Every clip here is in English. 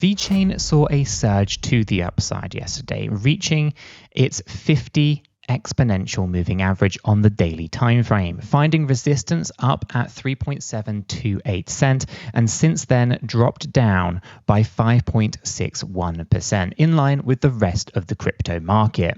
Vechain saw a surge to the upside yesterday, reaching its 50 exponential moving average on the daily time frame, finding resistance up at 3.728 cent, and since then dropped down by 5.61%, in line with the rest of the crypto market.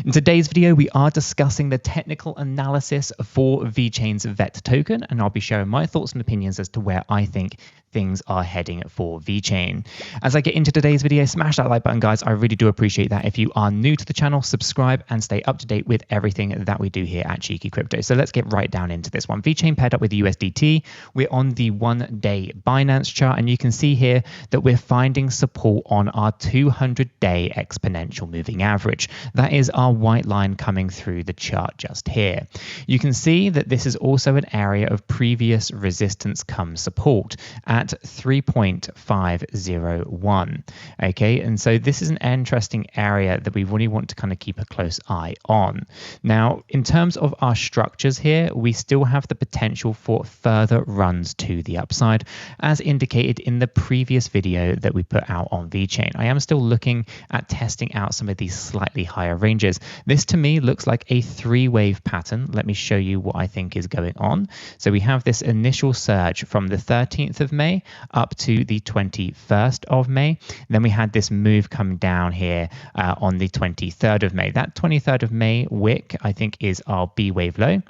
In today's video, we are discussing the technical analysis for Vechain's VET token, and I'll be sharing my thoughts and opinions as to where I think things are heading for Vechain. As I get into today's video, smash that like button, guys. I really do appreciate that. If you are new to the channel, subscribe and stay up to date with everything that we do here at Cheeky Crypto. So let's get right down into this one. Vechain paired up with USDT. We're on the 1-day Binance chart, and you can see here that we're finding support on our 200-day exponential moving average. That is our white line coming through the chart just here. You can see that this is also an area of previous resistance come support at 3.501. Okay, and so this is an interesting area that we really want to kind of keep a close eye on. Now, in terms of our structures here, we still have the potential for further runs to the upside, as indicated in the previous video that we put out on Vechain. I am still looking at testing out some of these slightly higher ranges. This to me looks like a three-wave pattern. Let me show you what I think is going on. So we have this initial surge from the 13th of May up to the 21st of May. Then we had this move come down here on the 23rd of May. That 23rd of May wick, I think, is our B wave low.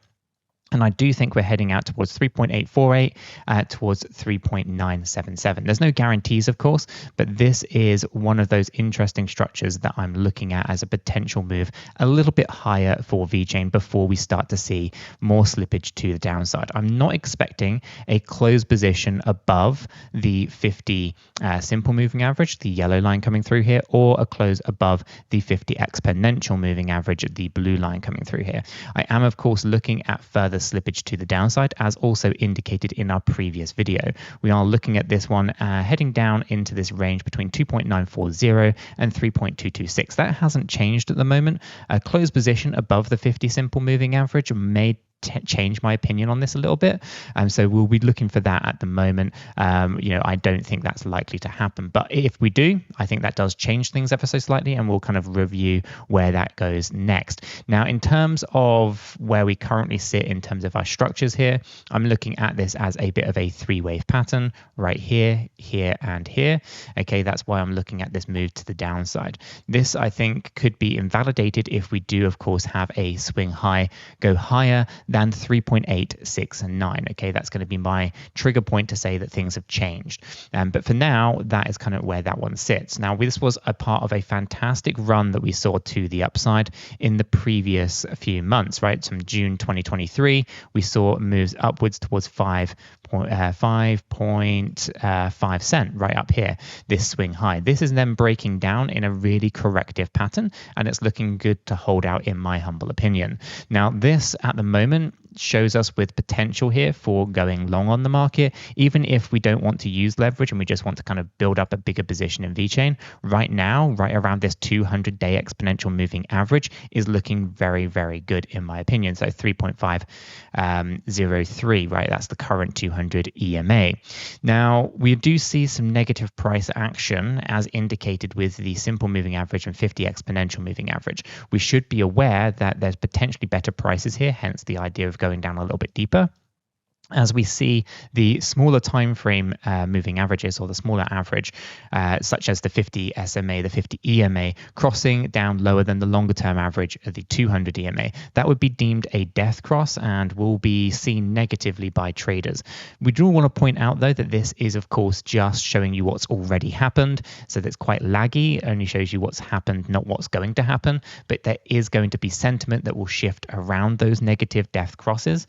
And I do think we're heading out towards 3.848, towards 3.977. There's no guarantees, of course, but this is one of those interesting structures that I'm looking at as a potential move a little bit higher for Vechain before we start to see more slippage to the downside. I'm not expecting a close position above the 50 simple moving average, the yellow line coming through here, or a close above the 50 exponential moving average, the blue line coming through here. I am, of course, looking at further slippage to the downside, as also indicated in our previous video. We are looking at this one heading down into this range between 2.940 and 3.226. That hasn't changed at the moment. A close position above the 50 simple moving average may change my opinion on this a little bit, so we'll be looking for that at the moment. I don't think that's likely to happen, but if we do, I think that does change things ever so slightly, and we'll kind of review where that goes next. Now, in terms of where we currently sit in terms of our structures here, I'm looking at this as a bit of a three-wave pattern right here, here, and here. Okay, that's why I'm looking at this move to the downside. This, I think, could be invalidated if we do, of course, have a swing high go higher than 3.869. Okay, that's going to be my trigger point to say that things have changed. But for now, that is kind of where that one sits. Now, this was a part of a fantastic run that we saw to the upside in the previous few months, right? From June 2023, we saw moves upwards towards 5.5 cent right up here, this swing high. This is then breaking down in a really corrective pattern, and it's looking good to hold out in my humble opinion. Now, this at the moment shows us with potential here for going long on the market, even if we don't want to use leverage and we just want to kind of build up a bigger position in Vechain. Right now, right around this 200-day exponential moving average is looking very, very good in my opinion. So 3.503, right? That's the current 200 EMA. Now, we do see some negative price action as indicated with the simple moving average and 50 exponential moving average. We should be aware that there's potentially better prices here, hence the idea of going down a little bit deeper. As we see the smaller time frame moving averages, or the smaller average, such as the 50 SMA, the 50 EMA, crossing down lower than the longer term average of the 200 EMA, that would be deemed a death cross and will be seen negatively by traders. We do want to point out, though, that this is, of course, just showing you what's already happened, so that's quite laggy. It only shows you what's happened, not what's going to happen, but there is going to be sentiment that will shift around those negative death crosses,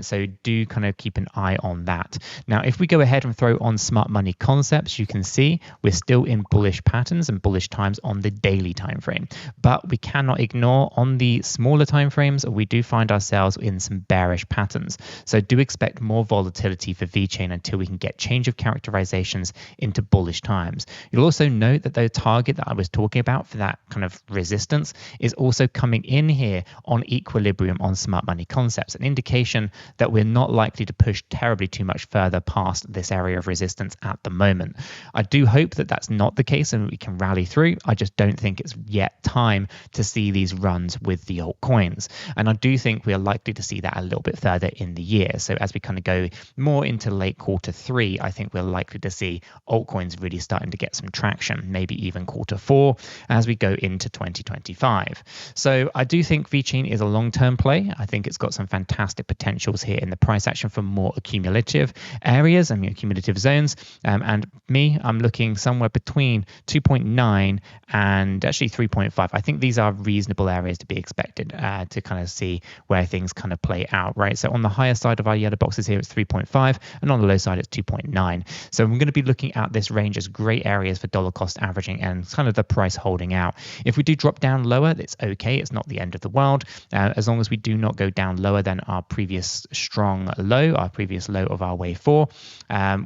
so do kind of keep an eye on that. Now, if we go ahead and throw on smart money concepts, you can see we're still in bullish patterns and bullish times on the daily time frame, but we cannot ignore on the smaller time frames, we do find ourselves in some bearish patterns. So do expect more volatility for Vechain until we can get change of characterizations into bullish times. You'll also note that the target that I was talking about for that kind of resistance is also coming in here on equilibrium on smart money concepts, an indication that we're not likely likely to push terribly too much further past this area of resistance at the moment. I do hope that that's not the case and we can rally through. I just don't think it's yet time to see these runs with the altcoins. And I do think we are likely to see that a little bit further in the year. So as we kind of go more into late Q3, I think we're likely to see altcoins really starting to get some traction, maybe even Q4 as we go into 2025. So I do think Vechain is a long-term play. I think it's got some fantastic potentials here in the price action for more accumulative areas, accumulative zones. And I'm looking somewhere between 2.9 and actually 3.5. I think these are reasonable areas to be expected to kind of see where things kind of play out, right? So on the higher side of our yellow boxes here, it's 3.5, and on the low side, it's 2.9. So I'm going to be looking at this range as great areas for dollar cost averaging and kind of the price holding out. If we do drop down lower, it's okay. It's not the end of the world, as long as we do not go down lower than our previous strong low, our previous low of our wave 4,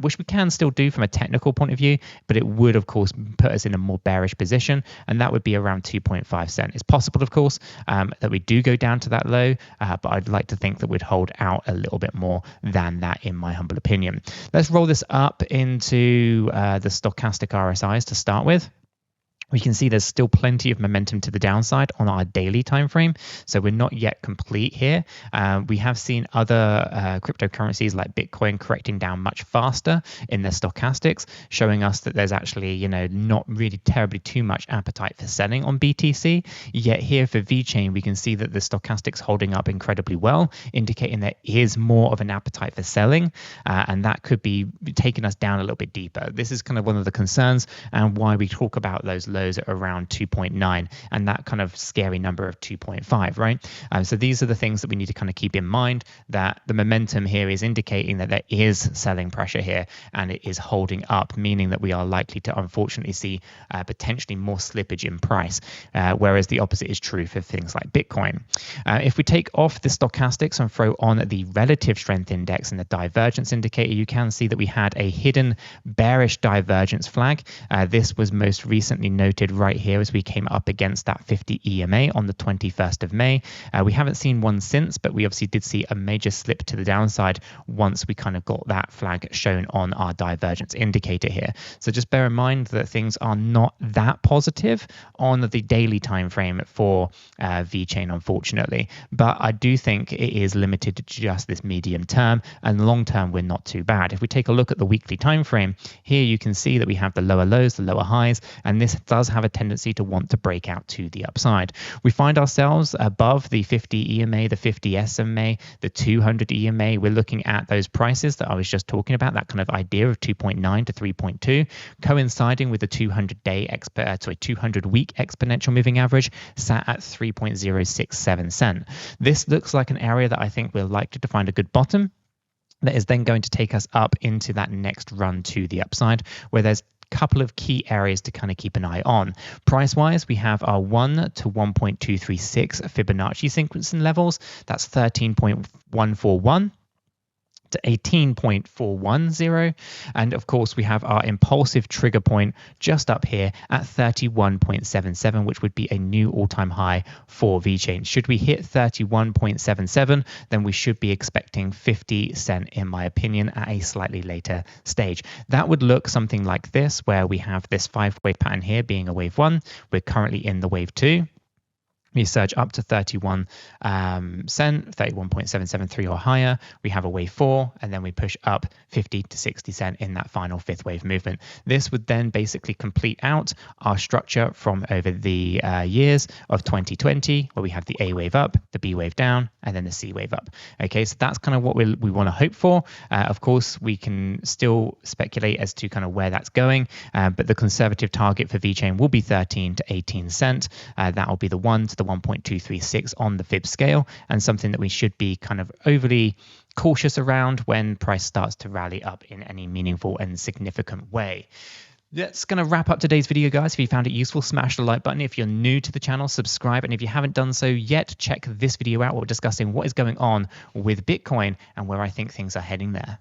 which we can still do from a technical point of view, but it would, of course, put us in a more bearish position, and that would be around 2.5 cents. It's possible, of course, that we do go down to that low, but I'd like to think that we'd hold out a little bit more than that, in my humble opinion. Let's roll this up into the stochastic RSIs to start with. We can see there's still plenty of momentum to the downside on our daily time frame, so we're not yet complete here. We have seen other cryptocurrencies like Bitcoin correcting down much faster in their stochastics, showing us that there's actually, not really terribly too much appetite for selling on BTC. Yet here for Vechain, we can see that the stochastics holding up incredibly well, indicating there is more of an appetite for selling, and that could be taking us down a little bit deeper. This is kind of one of the concerns and why we talk about those lows at around 2.9 and that kind of scary number of 2.5, right? So these are the things that we need to kind of keep in mind, that the momentum here is indicating that there is selling pressure here and it is holding up, meaning that we are likely to unfortunately see potentially more slippage in price, whereas the opposite is true for things like Bitcoin. If we take off the stochastics and throw on the relative strength index and the divergence indicator, you can see that we had a hidden bearish divergence flag. This was most recently noted right here as we came up against that 50 EMA on the 21st of May. We haven't seen one since, but we obviously did see a major slip to the downside once we kind of got that flag shown on our divergence indicator here. So just bear in mind that things are not that positive on the daily time frame for Vechain, unfortunately, but I do think it is limited to just this medium term, and long term we're not too bad. If we take a look at the weekly time frame here, you can see that we have the lower lows, the lower highs, and this does have a tendency to want to break out to the upside. We find ourselves above the 50 EMA, the 50 SMA, the 200 EMA. We're looking at those prices that I was just talking about, that kind of idea of 2.9 to 3.2, coinciding with the 200-week exponential moving average sat at 3.067 cent. This looks like an area that I think we're likely to find a good bottom that is then going to take us up into that next run to the upside, where there's couple of key areas to kind of keep an eye on. Price-wise, we have our 1 to 1.236 Fibonacci sequencing levels. That's 13.141 to 18.410, and of course we have our impulsive trigger point just up here at 31.77, which would be a new all-time high for Vechain. Should we hit 31.77, then we should be expecting 50 cent, in my opinion, at a slightly later stage. That would look something like this, where we have this 5-wave pattern here being a wave 1. We're currently in the wave 2. We surge up to 31 cent, 31.773 or higher. We have a wave 4, and then we push up 50 to 60 cent in that final 5th wave movement. This would then basically complete out our structure from over the years of 2020, where we have the A wave up, the B wave down, and then the C wave up. Okay, so that's kind of what we want to hope for. Of course, we can still speculate as to kind of where that's going, but the conservative target for Vechain will be 13 to 18 cent. That will be the 1 to the 1.236 on the fib scale, and something that we should be kind of overly cautious around when price starts to rally up in any meaningful and significant way. That's going to wrap up today's video, guys. If you found it useful, smash the like button. If you're new to the channel, subscribe. And if you haven't done so yet, check this video out. We're discussing what is going on with Bitcoin and where I think things are heading there.